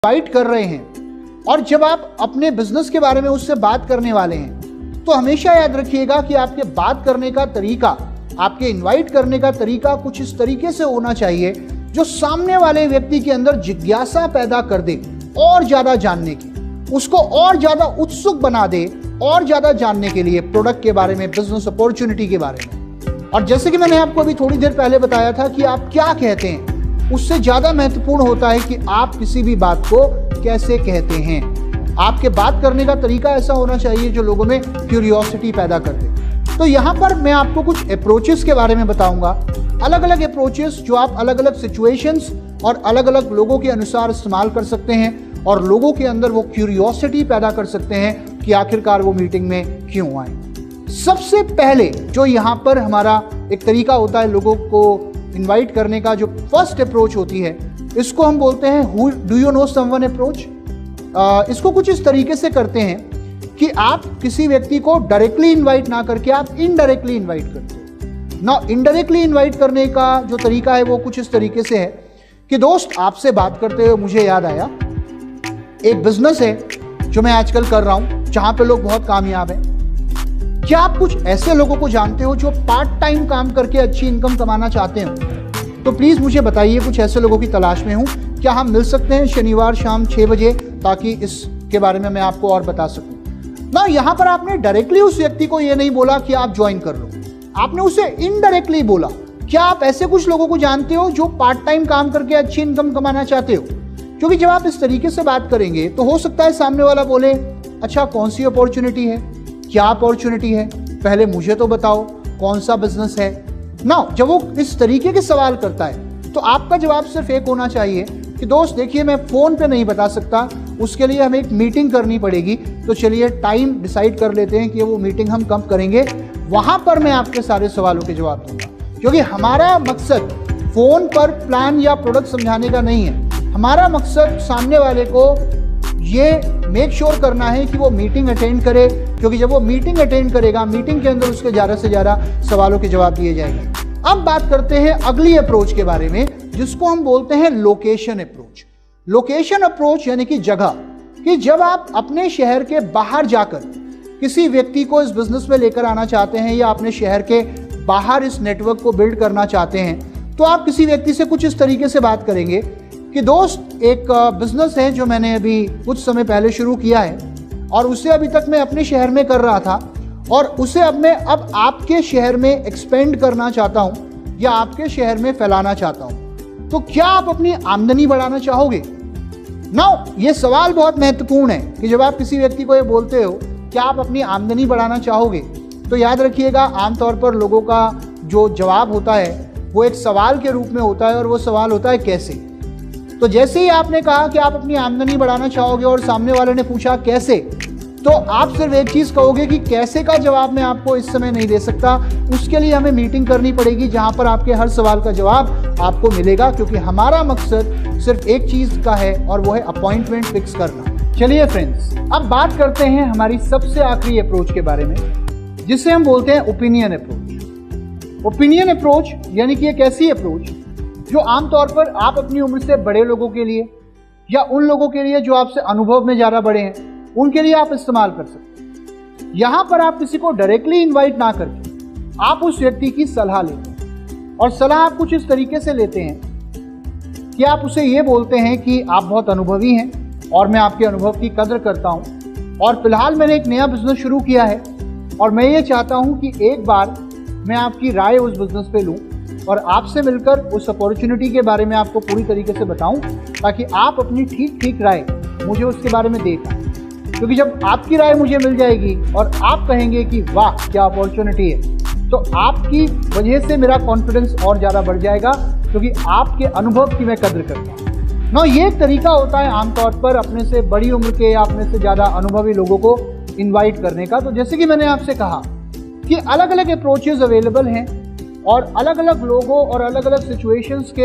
Invite कर रहे हैं और जब आप अपने बिजनेस के बारे में उससे बात करने वाले हैं तो हमेशा याद रखिएगा कि आपके बात करने का तरीका, आपके इनवाइट करने का तरीका कुछ इस तरीके से होना चाहिए जो सामने वाले व्यक्ति के अंदर जिज्ञासा पैदा कर दे और ज्यादा जानने की, उसको और ज्यादा उत्सुक बना दे और ज्यादा जानने के लिए प्रोडक्ट के बारे में, बिजनेस अपॉर्चुनिटी के बारे में। और जैसे कि मैंने आपको अभी थोड़ी देर पहले बताया था कि आप क्या कहते हैं उससे ज्यादा महत्वपूर्ण होता है कि आप किसी भी बात को कैसे कहते हैं। आपके बात करने का तरीका ऐसा होना चाहिए जो लोगों में क्यूरियोसिटी पैदा कर दे। तो यहाँ पर मैं आपको कुछ अप्रोचेस के बारे में बताऊंगा, अलग अलग अप्रोचेस जो आप अलग अलग सिचुएशंस और अलग अलग लोगों के अनुसार इस्तेमाल कर सकते हैं और लोगों के अंदर वो क्यूरियोसिटी पैदा कर सकते हैं कि आखिरकार वो मीटिंग में क्यों आए। सबसे पहले जो यहाँ पर हमारा एक तरीका होता है लोगों को इनवाइट करने का, जो फर्स्ट अप्रोच होती है, इसको हम बोलते हैं do you know someone approach. इसको कुछ इस तरीके से करते हैं कि आप किसी व्यक्ति को डायरेक्टली इनवाइट ना करके आप इनडायरेक्टली इनवाइट करते हो ना। इनडायरेक्टली इनवाइट करने का जो तरीका है वो कुछ इस तरीके से है कि दोस्त, आपसे बात करते हुए मुझे याद आया एक बिजनेस है जो मैं आजकल कर रहा हूं जहां पे लोग बहुत कामयाब हैं। क्या आप कुछ ऐसे लोगों को जानते हो जो पार्ट टाइम काम करके अच्छी इनकम कमाना चाहते हो? तो प्लीज मुझे बताइए, कुछ ऐसे लोगों की तलाश में हूं। क्या हम मिल सकते हैं शनिवार शाम 6 बजे, ताकि इसके बारे में मैं आपको और बता सकूं ना। यहां पर आपने डायरेक्टली उस व्यक्ति को यह नहीं बोला कि आप ज्वाइन कर लो, आपने उसे इनडायरेक्टली बोला। क्या आप ऐसे कुछ लोगों को जानते हो जो पार्ट टाइम काम करके अच्छी इनकम कमाना चाहते हो? क्योंकि जब आप इस तरीके से बात करेंगे तो हो सकता है सामने वाला बोले, अच्छा कौन सी अपॉर्चुनिटी है, क्या अपॉर्चुनिटी है, पहले मुझे तो बताओ कौन सा बिजनेस है ना। जब वो इस तरीके के सवाल करता है तो आपका जवाब सिर्फ एक होना चाहिए कि दोस्त देखिए, मैं फोन पे नहीं बता सकता, उसके लिए हमें एक मीटिंग करनी पड़ेगी, तो चलिए टाइम डिसाइड कर लेते हैं कि वो मीटिंग हम कब करेंगे, वहां पर मैं आपके सारे सवालों के जवाब दूंगा। क्योंकि हमारा मकसद फोन पर प्लान या प्रोडक्ट समझाने का नहीं है, हमारा मकसद सामने वाले को ये मेक श्योर करना है कि वो मीटिंग अटेंड करे। क्योंकि जब वो मीटिंग अटेंड करेगा, मीटिंग के अंदर उसके ज़्यादा से ज़्यादा सवालों के जवाब दिए जाएंगे। अब बात करते हैं अगली अप्रोच के बारे में, जिसको हम बोलते हैं लोकेशन अप्रोच। लोकेशन अप्रोच यानी कि जगह, कि जब आप अपने शहर के बाहर जाकर किसी व्यक्ति को इस बिजनेस में लेकर आना चाहते हैं या अपने शहर के बाहर इस नेटवर्क को बिल्ड करना चाहते हैं, तो आप किसी व्यक्ति से कुछ इस तरीके से बात करेंगे कि दोस्त, एक बिजनेस है जो मैंने अभी कुछ समय पहले शुरू किया है और उसे अभी तक मैं अपने शहर में कर रहा था और उसे अब मैं आपके शहर में एक्सपेंड करना चाहता हूं या आपके शहर में फैलाना चाहता हूं, तो क्या आप अपनी आमदनी बढ़ाना चाहोगे? नाउ ये सवाल बहुत महत्वपूर्ण है कि जब आप किसी व्यक्ति को ये बोलते हो क्या आप अपनी आमदनी बढ़ाना चाहोगे, तो याद रखिएगा आमतौर पर लोगों का जो जवाब होता है वो एक सवाल के रूप में होता है और वो सवाल होता है कैसे। तो जैसे ही आपने कहा कि आप अपनी आमदनी बढ़ाना चाहोगे और सामने वाले ने पूछा कैसे, तो आप सिर्फ एक चीज कहोगे कि कैसे का जवाब मैं आपको इस समय नहीं दे सकता, उसके लिए हमें मीटिंग करनी पड़ेगी जहां पर आपके हर सवाल का जवाब आपको मिलेगा। क्योंकि हमारा मकसद सिर्फ एक चीज का है और वो है अपॉइंटमेंट फिक्स करना। चलिए फ्रेंड्स, अब बात करते हैं हमारी सबसे आखिरी अप्रोच के बारे में, जिसे हम बोलते हैं ओपिनियन अप्रोच। ओपिनियन अप्रोच यानी कि एक ऐसी अप्रोच जो आमतौर पर आप अपनी उम्र से बड़े लोगों के लिए या उन लोगों के लिए जो आपसे अनुभव में ज़्यादा बड़े हैं, उनके लिए आप इस्तेमाल कर सकते हैं। यहाँ पर आप किसी को डायरेक्टली इनवाइट ना करके आप उस व्यक्ति की सलाह लेते हैं और सलाह आप कुछ इस तरीके से लेते हैं कि आप उसे ये बोलते हैं कि आप बहुत अनुभवी हैं और मैं आपके अनुभव की कदर करता हूँ और फिलहाल मैंने एक नया बिजनेस शुरू किया है और मैं ये चाहता हूँ कि एक बार मैं आपकी राय उस बिजनेस पे लूँ और आपसे मिलकर उस अपॉर्चुनिटी के बारे में आपको पूरी तरीके से बताऊं, ताकि आप अपनी ठीक राय मुझे उसके बारे में दे पाएं। क्योंकि जब आपकी राय मुझे मिल जाएगी और आप कहेंगे कि वाह क्या अपॉर्चुनिटी है, तो आपकी वजह से मेरा कॉन्फिडेंस और ज़्यादा बढ़ जाएगा, क्योंकि आपके अनुभव की मैं कद्र करता हूँ ना। ये एक तरीका होता है आमतौर पर अपने से बड़ी उम्र के या अपने से ज़्यादा अनुभवी लोगों को इन्वाइट करने का। तो जैसे कि मैंने आपसे कहा कि अलग अलग अप्रोचेज अवेलेबल हैं और अलग अलग लोगों और अलग अलग सिचुएशंस के